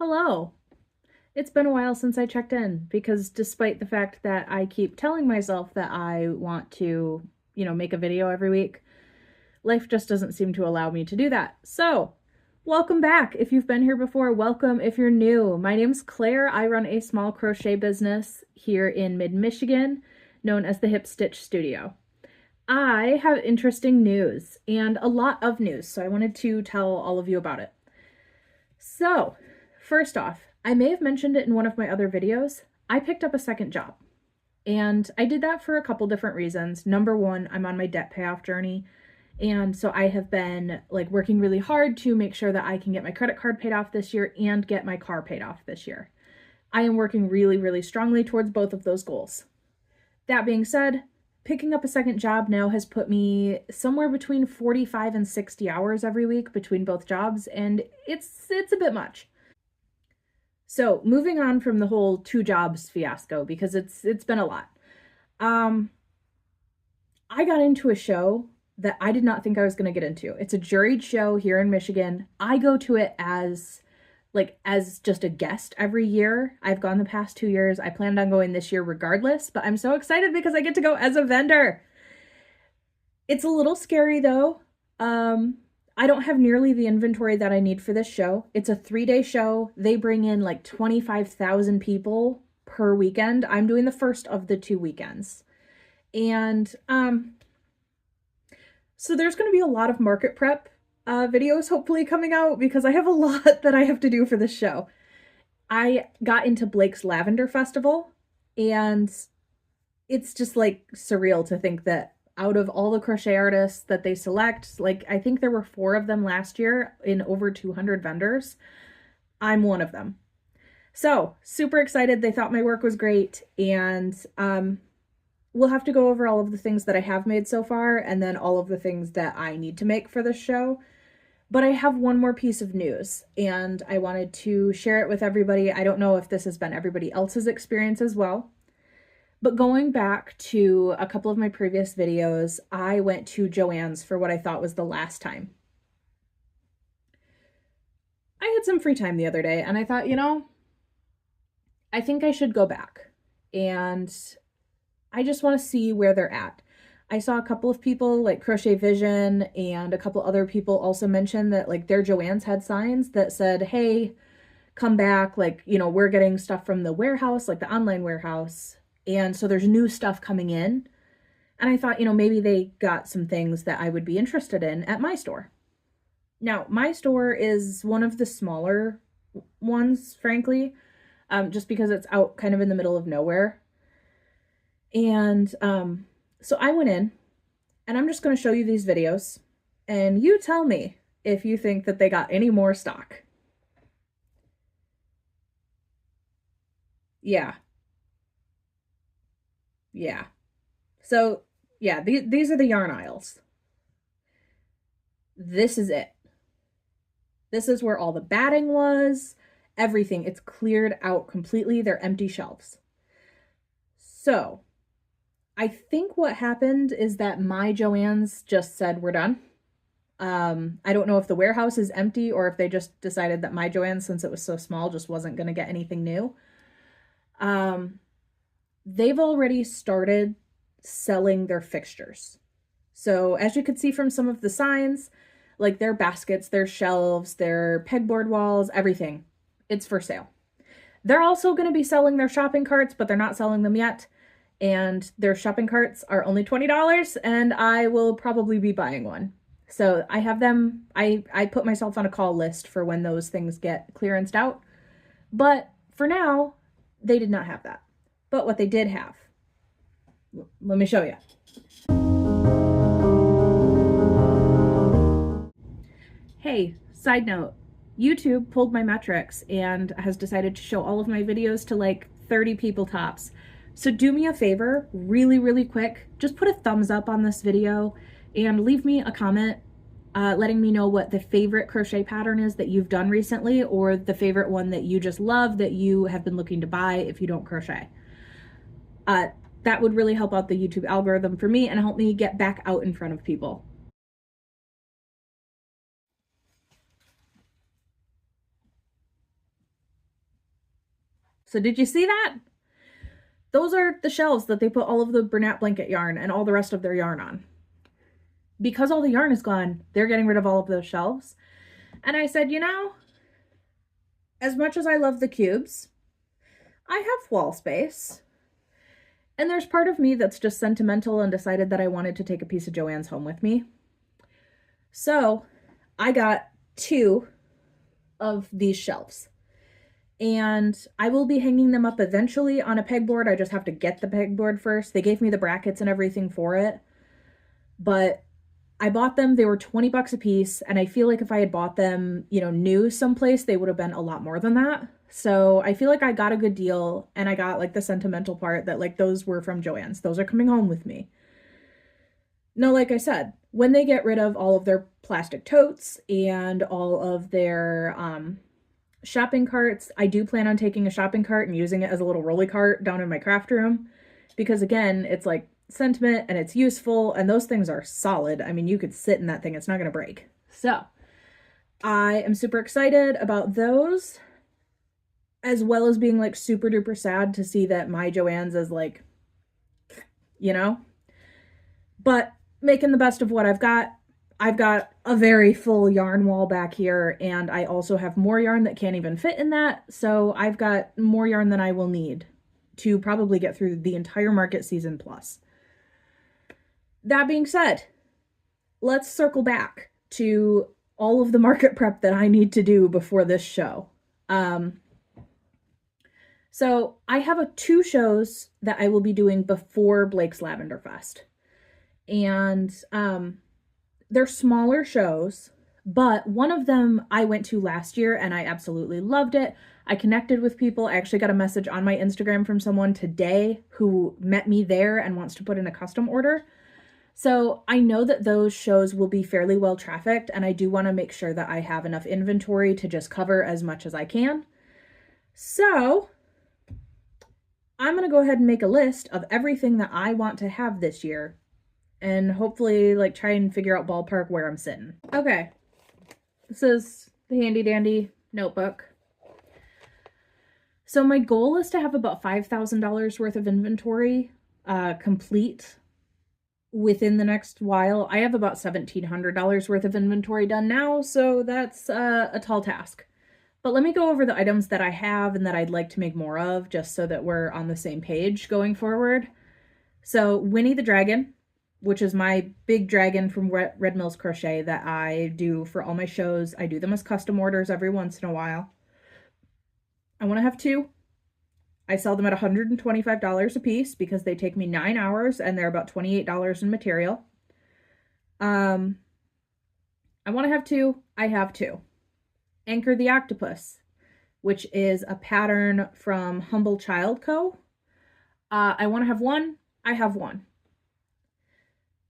Hello. It's been a while since I checked in because despite the fact that I keep telling myself that I want to, make a video every week, life just doesn't seem to allow me to do that. So, welcome back. If you've been here before, welcome if you're new. My name's Claire. I run a small crochet business here in mid-Michigan known as the Hip Stitch Studio. I have interesting news and a lot of news, so I wanted to tell all of you about it. So, first off, I may have mentioned it in one of my other videos. I picked up a second job, and I did that for a couple different reasons. Number one, I'm on my debt payoff journey, and so I have been working really hard to make sure that I can get my credit card paid off this year and get my car paid off this year. I am working really, really strongly towards both of those goals. That being said, picking up a second job now has put me somewhere between 45 and 60 hours every week between both jobs, and it's a bit much. So moving on from the whole two jobs fiasco, because it's been a lot. I got into a show that I did not think I was going to get into. It's a juried show here in Michigan. I go to it as just a guest every year. I've gone the past 2 years. I planned on going this year regardless, but I'm so excited because I get to go as a vendor. It's a little scary though. I don't have nearly the inventory that I need for this show. It's a 3-day show. They bring in 25,000 people per weekend. I'm doing the first of the 2 weekends. And so there's going to be a lot of market prep videos hopefully coming out because I have a lot that I have to do for this show. I got into Blake's Lavender Festival, and it's just surreal to think that out of all the crochet artists that they select, I think there were 4 of them last year in over 200 vendors. I'm one of them. So super excited. They thought my work was great, and we'll have to go over all of the things that I have made so far and then all of the things that I need to make for this show. But I have one more piece of news, and I wanted to share it with everybody. I don't know if this has been everybody else's experience as well. But going back to a couple of my previous videos, I went to Joann's for what I thought was the last time. I had some free time the other day, and I thought, I think I should go back. And I just want to see where they're at. I saw a couple of people like Crochet Vision and a couple other people also mentioned that their Joann's had signs that said, hey, come back. We're getting stuff from the warehouse, the online warehouse. And so there's new stuff coming in. And I thought, maybe they got some things that I would be interested in at my store. Now, my store is one of the smaller ones, frankly, just because it's out kind of in the middle of nowhere. And so I went in, and I'm just going to show you these videos, and you tell me if you think that they got any more stock. Yeah. So, yeah, these are the yarn aisles. This is it. This is where all the batting was, everything. It's cleared out completely. They're empty shelves. So, I think what happened is that my Joann's just said, we're done. I don't know if the warehouse is empty or if they just decided that my Joann's, since it was so small, just wasn't going to get anything new. They've already started selling their fixtures. So as you could see from some of the signs, their baskets, their shelves, their pegboard walls, everything, it's for sale. They're also going to be selling their shopping carts, but they're not selling them yet. And their shopping carts are only $20, and I will probably be buying one. So I have them, I put myself on a call list for when those things get clearanced out. But for now, they did not have that. But what they did have, let me show you. Hey, side note, YouTube pulled my metrics and has decided to show all of my videos to 30 people tops. So do me a favor, really, really quick, just put a thumbs up on this video and leave me a comment letting me know what the favorite crochet pattern is that you've done recently, or the favorite one that you just love that you have been looking to buy if you don't crochet. That would really help out the YouTube algorithm for me and help me get back out in front of people. So did you see that? Those are the shelves that they put all of the Bernat blanket yarn and all the rest of their yarn on. Because all the yarn is gone, they're getting rid of all of those shelves. And I said, you know, as much as I love the cubes, I have wall space. And there's part of me that's just sentimental and decided that I wanted to take a piece of Joann's home with me. So I got 2 of these shelves. And I will be hanging them up eventually on a pegboard. I just have to get the pegboard first. They gave me the brackets and everything for it. But I bought them. They were 20 bucks a piece. And I feel like if I had bought them, you know, new someplace, they would have been a lot more than that. So I feel like I got a good deal, and I got like the sentimental part that like those were from Joann's. Those are coming home with me. No, like I said, when they get rid of all of their plastic totes and all of their shopping carts, I do plan on taking a shopping cart and using it as a little rolly cart down in my craft room, because again, it's like sentiment and it's useful, and those things are solid. I mean, you could sit in that thing, it's not gonna break. So I am super excited about those, as well as being like super duper sad to see that my Joann's is like, you know, but making the best of what I've got. I've got a very full yarn wall back here, and I also have more yarn that can't even fit in that. So I've got more yarn than I will need to probably get through the entire market season plus. That being said, let's circle back to all of the market prep that I need to do before this show. So I have 2 shows that I will be doing before Blake's Lavender Fest. And they're smaller shows, but one of them I went to last year and I absolutely loved it. I connected with people. I actually got a message on my Instagram from someone today who met me there and wants to put in a custom order. So I know that those shows will be fairly well trafficked, and I do want to make sure that I have enough inventory to just cover as much as I can. So I'm going to go ahead and make a list of everything that I want to have this year, and hopefully like try and figure out ballpark where I'm sitting. Okay, this is the handy dandy notebook. So my goal is to have about $5,000 worth of inventory complete within the next while. I have about $1,700 worth of inventory done now, so that's a tall task. But let me go over the items that I have and that I'd like to make more of, just so that we're on the same page going forward. So Winnie the Dragon, which is my big dragon from Red Mills Crochet that I do for all my shows. I do them as custom orders every once in a while. I want to have 2. I sell them at $125 a piece because they take me 9 hours and they're about $28 in material. I want to have 2. I have 2. Anchor the Octopus, which is a pattern from Humble Child Co. I want to have 1. I have 1.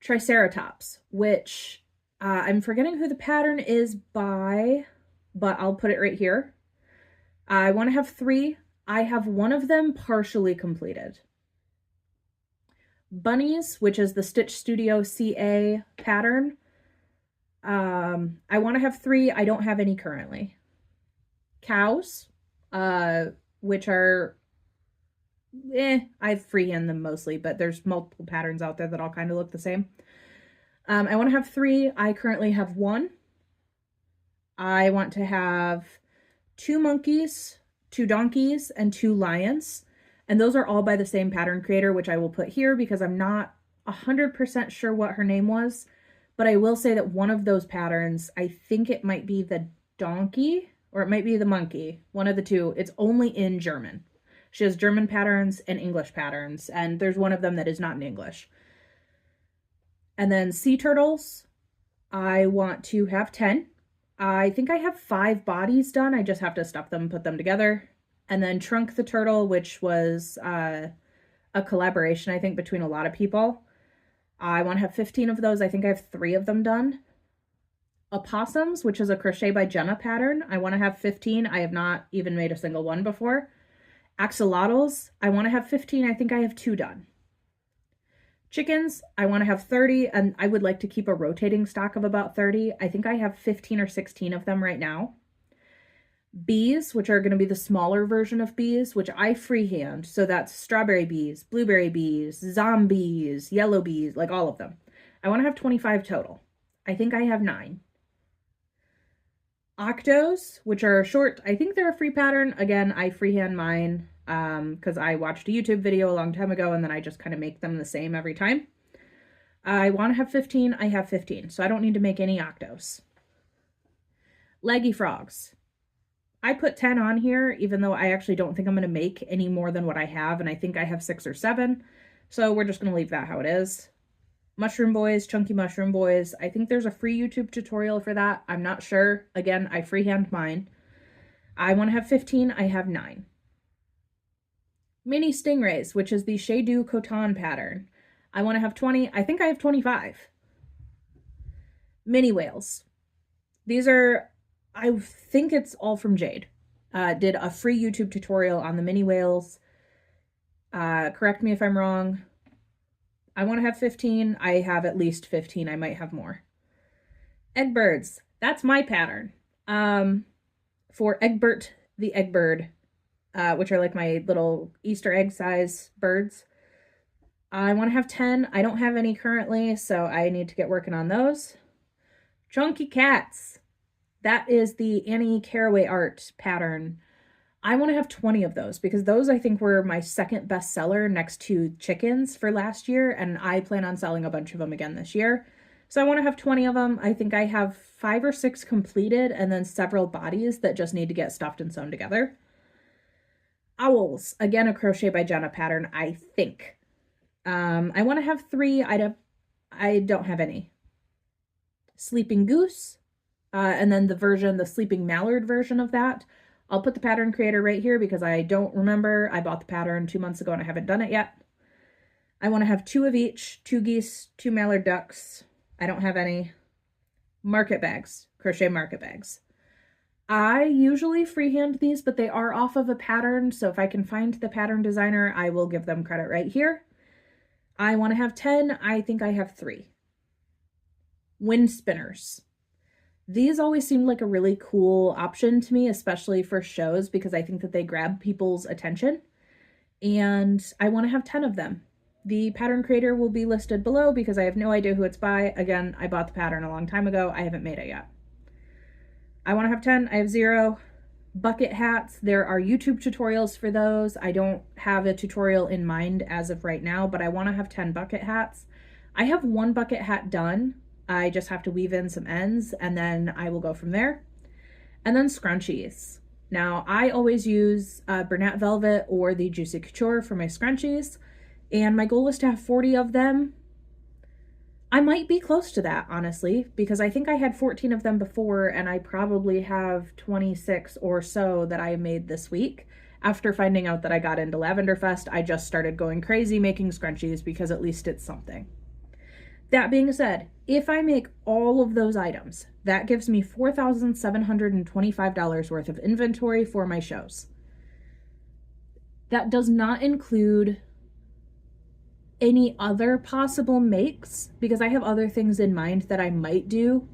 Triceratops, which I'm forgetting who the pattern is by, but I'll put it right here. I want to have 3. I have 1 of them partially completed. Bunnies, which is the Stitch Studio CA pattern. I want to have 3. I don't have any currently. Cows, which are, I freehand them mostly, but there's multiple patterns out there that all kind of look the same. I want to have 3. I currently have 1. I want to have 2 monkeys, 2 donkeys, and 2 lions. And those are all by the same pattern creator, which I will put here because I'm not 100% sure what her name was. But I will say that one of those patterns, I think it might be the donkey or it might be the monkey, one of the two. It's only in German. She has German patterns and English patterns, and there's one of them that is not in English. And then sea turtles, I want to have 10. I think I have 5 bodies done. I just have to stuff them, put them together. And then Trunk the Turtle, which was a collaboration, I think, between a lot of people. I want to have 15 of those. I think I have 3 of them done. Opossums, which is a Crochet by Jenna pattern. I want to have 15. I have not even made a single one before. Axolotls, I want to have 15. I think I have 2 done. Chickens, I want to have 30, and I would like to keep a rotating stock of about 30. I think I have 15 or 16 of them right now. bees, which are going to be the smaller version of bees, which I freehand. So that's strawberry bees, blueberry bees, zombies, yellow bees, like all of them. I want to have 25 total. I think I have 9. Octos, which are short. I think they're a free pattern. Again, I freehand mine because I watched a YouTube video a long time ago and then I just kind of make them the same every time. I want to have 15. I have 15, so I don't need to make any octos. Leggy frogs. I put 10 on here, even though I actually don't think I'm going to make any more than what I have, and I think I have 6 or 7, so we're just going to leave that how it is. Mushroom boys, chunky mushroom boys. I think there's a free YouTube tutorial for that. I'm not sure. Again, I freehand mine. I want to have 15. I have 9. Mini stingrays, which is the Chez Du Coton pattern. I want to have 20. I think I have 25. Mini whales. These are, I think it's all from Jade. Did a free YouTube tutorial on the mini whales. Correct me if I'm wrong. I want to have 15. I have at least 15. I might have more. Egg birds. That's my pattern. For Egbert the egg bird, which are like my little Easter egg size birds. I want to have 10. I don't have any currently, so I need to get working on those. Chunky cats. That is the Annie Caraway art pattern. I want to have 20 of those because those I think were my second best seller next to chickens for last year, and I plan on selling a bunch of them again this year. So I want to have 20 of them. I think I have 5 or 6 completed and then several bodies that just need to get stuffed and sewn together. Owls. Again, a Crochet by Jenna pattern, I think. I want to have 3. I don't have any. Sleeping goose. And then the sleeping mallard version of that. I'll put the pattern creator right here because I don't remember. I bought the pattern 2 months ago and I haven't done it yet. I want to have 2 of each, 2 geese, 2 mallard ducks. I don't have any. Market bags, crochet market bags. I usually freehand these, but they are off of a pattern. So if I can find the pattern designer, I will give them credit right here. I want to have 10. I think I have 3. Wind spinners. These always seemed like a really cool option to me, especially for shows, because I think that they grab people's attention. And I want to have 10 of them. The pattern creator will be listed below because I have no idea who it's by. Again, I bought the pattern a long time ago. I haven't made it yet. I want to have 10. I have 0. Bucket hats. There are YouTube tutorials for those. I don't have a tutorial in mind as of right now, but I want to have 10 bucket hats. I have 1 bucket hat done. I just have to weave in some ends and then I will go from there. And then scrunchies. Now, I always use Bernat Velvet or the Juicy Couture for my scrunchies, and my goal is to have 40 of them. I might be close to that, honestly, because I think I had 14 of them before, and I probably have 26 or so that I made this week. After finding out that I got into Lavender Fest, I just started going crazy making scrunchies because at least it's something. That being said, if I make all of those items, that gives me $4,725 worth of inventory for my shows. That does not include any other possible makes, because I have other things in mind that I might do.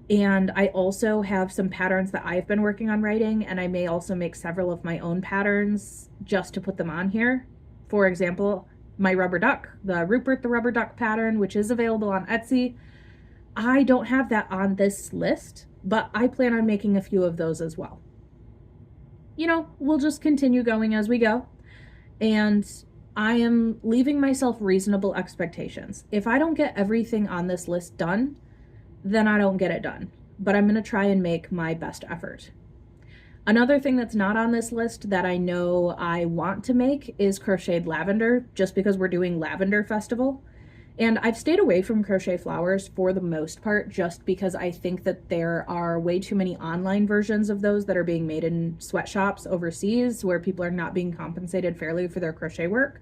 And I also have some patterns that I've been working on writing, and I may also make several of my own patterns just to put them on here. For example, my rubber duck, the Rupert the Rubber Duck pattern, which is available on Etsy. I don't have that on this list, but I plan on making a few of those as well. You know, we'll just continue going as we go. And I am leaving myself reasonable expectations. If I don't get everything on this list done, then I don't get it done. But I'm going to try and make my best effort. Another thing that's not on this list that I know I want to make is crocheted lavender, just because we're doing Lavender Festival. And I've stayed away from crochet flowers for the most part, just because I think that there are way too many online versions of those that are being made in sweatshops overseas where people are not being compensated fairly for their crochet work,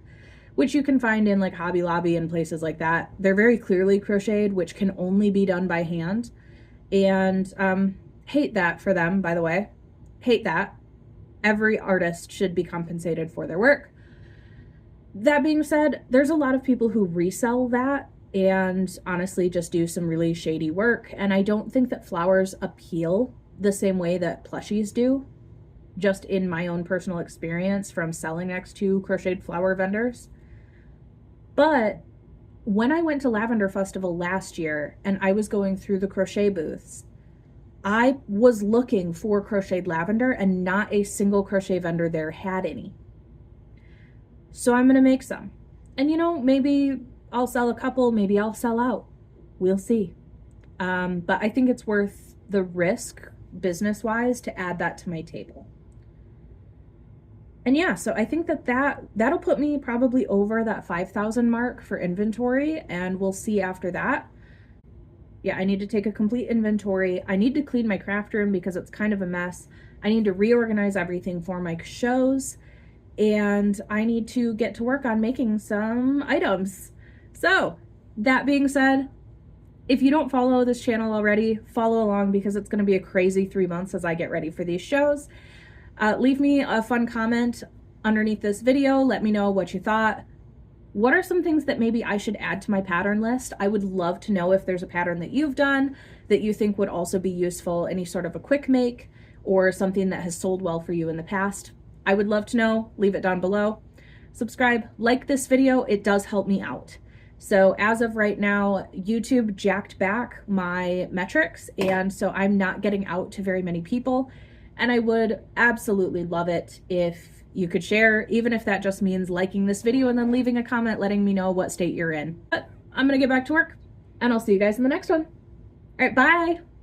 which you can find in like Hobby Lobby and places like that. They're very clearly crocheted, which can only be done by hand. And hate that for them, by the way. Hate that. Every artist should be compensated for their work. That being said, there's a lot of people who resell that and honestly just do some really shady work. And I don't think that flowers appeal the same way that plushies do, just in my own personal experience from selling next to crocheted flower vendors. But when I went to Lavender Festival last year and I was going through the crochet booths, I was looking for crocheted lavender and not a single crochet vendor there had any. So I'm gonna make some. And you know, maybe I'll sell a couple, maybe I'll sell out. We'll see. But I think it's worth the risk business-wise to add that to my table. And yeah, so I think that'll put me probably over that 5,000 mark for inventory, and we'll see after that. Yeah, I need to take a complete inventory. I need to clean my craft room because it's kind of a mess. I need to reorganize everything for my shows, and I need to get to work on making some items. So that being said, if you don't follow this channel already, follow along because it's going to be a crazy 3 months as I get ready for these shows. Leave me a fun comment underneath this video. Let me know what you thought. What are some things that maybe I should add to my pattern list? I would love to know if there's a pattern that you've done that you think would also be useful, any sort of a quick make or something that has sold well for you in the past. I would love to know. Leave it down below. Subscribe, like this video. It does help me out. So as of right now, YouTube jacked back my metrics, and so I'm not getting out to very many people. And I would absolutely love it if you could share, even if that just means liking this video and then leaving a comment letting me know what state you're in. But I'm gonna get back to work, and I'll see you guys in the next one. All right, bye.